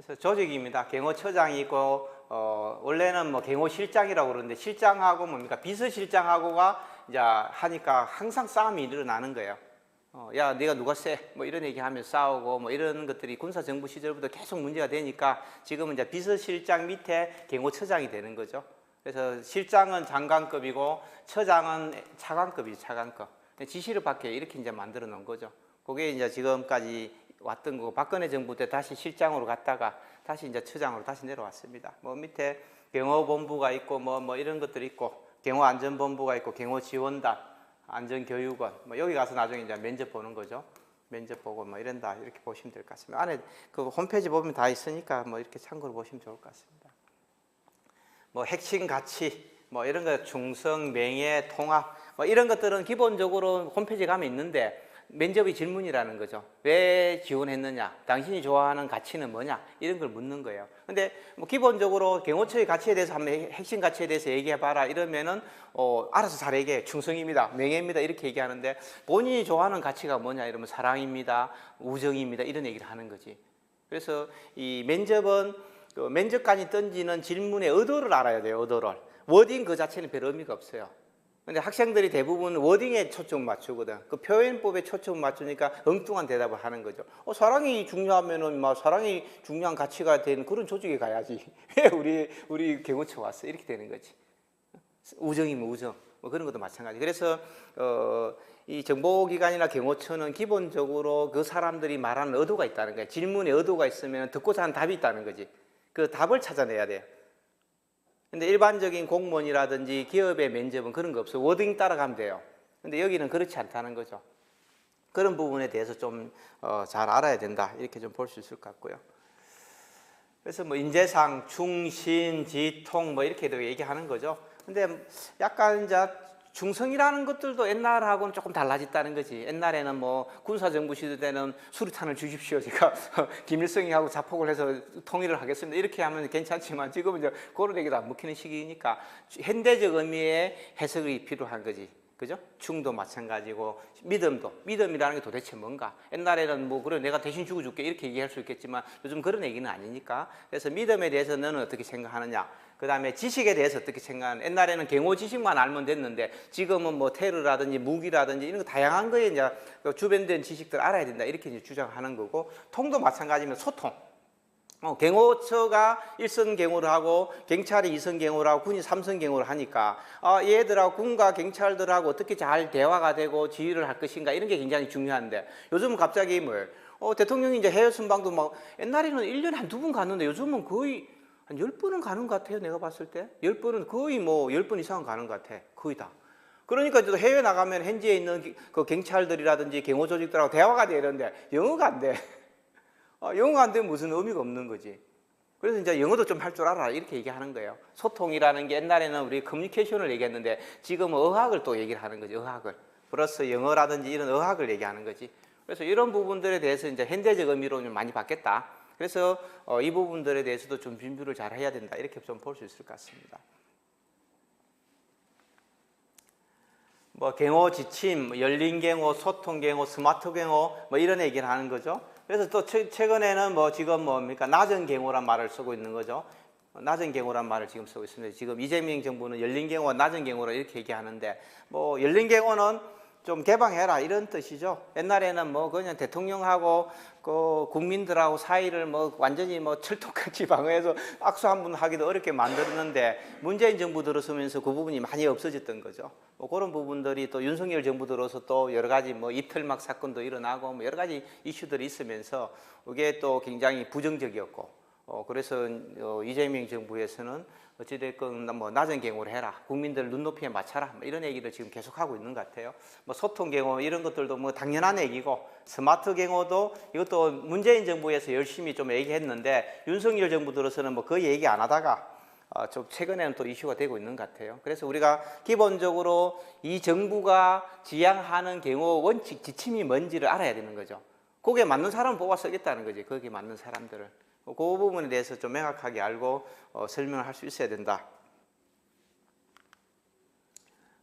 그래서 조직입니다. 경호처장이 있고 원래는 뭐 경호실장이라고 그러는데 실장하고 뭡니까 비서실장하고가 이제 하니까 항상 싸움이 일어나는 거예요. 야, 네가 누가 세? 뭐 이런 얘기하면서 싸우고 뭐 이런 것들이 군사정부 시절부터 계속 문제가 되니까 지금은 이제 비서실장 밑에 경호처장이 되는 거죠. 그래서 실장은 장관급이고 처장은 차관급이죠, 차관급. 지시를 받게 이렇게 이제 만들어 놓은 거죠. 그게 이제 지금까지 왔던 거고 박근혜 정부 때 다시 실장으로 갔다가 다시 이제 처장으로 다시 내려왔습니다. 뭐 밑에 경호본부가 있고 뭐 이런 것들이 있고 경호안전본부가 있고 경호지원단, 안전교육원 뭐 여기 가서 나중에 이제 면접 보는 거죠. 면접 보고 뭐 이런다 이렇게 보시면 될 것 같습니다. 안에 그 홈페이지 보면 다 있으니까 뭐 이렇게 참고로 보시면 좋을 것 같습니다. 뭐 핵심 가치 뭐 이런 거 충성, 명예, 통합 뭐 이런 것들은 기본적으로 홈페이지에 가면 있는데 면접의 질문이라는 거죠. 왜 지원했느냐? 당신이 좋아하는 가치는 뭐냐? 이런 걸 묻는 거예요. 근데 뭐 기본적으로 경호처의 가치에 대해서 한번 핵심 가치에 대해서 얘기해봐라 이러면은 알아서 잘 얘기해. 충성입니다. 명예입니다. 이렇게 얘기하는데 본인이 좋아하는 가치가 뭐냐? 이러면 사랑입니다. 우정입니다. 이런 얘기를 하는 거지. 그래서 이 면접은 그 면접관이 던지는 질문의 의도를 알아야 돼요. 의도를. 워딩 그 자체는 별 의미가 없어요. 근데 학생들이 대부분 워딩에 초점 맞추거든. 그 표현법에 초점 맞추니까 엉뚱한 대답을 하는 거죠. 사랑이 중요하면은 막 사랑이 중요한 가치가 되는 그런 조직에 가야지. 왜 우리 경호처 왔어? 이렇게 되는 거지. 우정이면 우정. 뭐 그런 것도 마찬가지. 그래서 이 정보기관이나 경호처는 기본적으로 그 사람들이 말하는 의도가 있다는 거예요. 질문에 의도가 있으면 듣고자 하는 답이 있다는 거지. 그 답을 찾아내야 돼요. 근데 일반적인 공무원이라든지 기업의 면접은 그런 거 없어요. 워딩 따라가면 돼요. 근데 여기는 그렇지 않다는 거죠. 그런 부분에 대해서 좀 잘 알아야 된다. 이렇게 좀 볼 수 있을 것 같고요. 그래서 뭐 인재상, 충신, 지통 뭐 이렇게도 얘기하는 거죠. 근데 약간 이제 충성이라는 것들도 옛날하고는 조금 달라졌다는 거지. 옛날에는 뭐 군사정부 시대 때는 수류탄을 주십시오. 제가 김일성이하고 자폭을 해서 통일을 하겠습니다. 이렇게 하면 괜찮지만 지금은 이제 그런 얘기도 안 먹히는 시기니까 현대적 의미의 해석이 필요한 거지. 그죠? 충도 마찬가지고 믿음이라는 게 도대체 뭔가? 옛날에는 뭐 그래 내가 대신 죽어줄게 이렇게 얘기할 수 있겠지만 요즘 그런 얘기는 아니니까. 그래서 믿음에 대해서 너는 어떻게 생각하느냐? 그 다음에 지식에 대해서 어떻게 생각하느냐? 옛날에는 경호 지식만 알면 됐는데 지금은 뭐 테러라든지 무기라든지 이런 거 다양한 거에 이제 주변된 지식들 알아야 된다 이렇게 이제 주장하는 거고 통도 마찬가지면 소통. 경호처가 1선 경호를 하고 경찰이 2선 경호를 하고 군이 3선 경호를 하니까 얘들하고 군과 경찰들하고 어떻게 잘 대화가 되고 지휘를 할 것인가 이런 게 굉장히 중요한데 요즘은 갑자기 대통령이 이제 해외 순방도 막 옛날에는 1년에 한두 번 갔는데 요즘은 거의 한 10번은 가는 것 같아요. 내가 봤을 때 10번은 거의 뭐 10번 이상은 가는 것 같아. 거의 다. 그러니까 또 해외 나가면 현지에 있는 그 경찰들이라든지 경호 조직들하고 대화가 돼야 되는데 영어가 안 돼. 영어가 안 되면 무슨 의미가 없는 거지. 그래서 이제 영어도 좀 할 줄 알아라 이렇게 얘기하는 거예요. 소통이라는 게 옛날에는 우리 커뮤니케이션을 얘기했는데 지금은 어학을 또 얘기를 하는 거지. 어학을 플러스 영어라든지 이런 어학을 얘기하는 거지. 그래서 이런 부분들에 대해서 이제 현대적 의미로 좀 많이 바뀌었다. 그래서 이 부분들에 대해서도 좀 준비를 잘 해야 된다 이렇게 좀 볼 수 있을 것 같습니다. 뭐 경호 지침, 열린 경호, 소통 경호, 스마트 경호 뭐 이런 얘기를 하는 거죠. 그래서 또 최근에는 뭐 지금 뭡니까 낮은 경호란 말을 쓰고 있는 거죠. 낮은 경호란 말을 지금 쓰고 있습니다. 지금 이재명 정부는 열린 경호와 낮은 경호라 이렇게 얘기하는데 뭐 열린 경호는 좀 개방해라 이런 뜻이죠. 옛날에는 뭐 그냥 대통령하고 그 국민들하고 사이를 뭐 완전히 뭐 철통같이 방어해서 악수 한 번 하기도 어렵게 만들었는데 문재인 정부 들어서면서 그 부분이 많이 없어졌던 거죠. 뭐 그런 부분들이 또 윤석열 정부 들어서 또 여러 가지 뭐 이틀막 사건도 일어나고 뭐 여러 가지 이슈들이 있으면서 이게 또 굉장히 부정적이었고 그래서 이재명 정부에서는 어찌됐건 뭐 낮은 경호를 해라, 국민들 눈높이에 맞춰라 뭐 이런 얘기를 지금 계속하고 있는 것 같아요. 뭐 소통 경호 이런 것들도 뭐 당연한 얘기고 스마트 경호도 이것도 문재인 정부에서 열심히 좀 얘기했는데 윤석열 정부 들어서는 뭐 그 얘기 안 하다가 좀 최근에는 또 이슈가 되고 있는 것 같아요. 그래서 우리가 기본적으로 이 정부가 지향하는 경호 원칙 지침이 뭔지를 알아야 되는 거죠. 거기에 맞는 사람을 뽑아 쓰겠다는 거지. 거기에 맞는 사람들을. 그 부분에 대해서 좀 명확하게 알고 설명을 할 수 있어야 된다.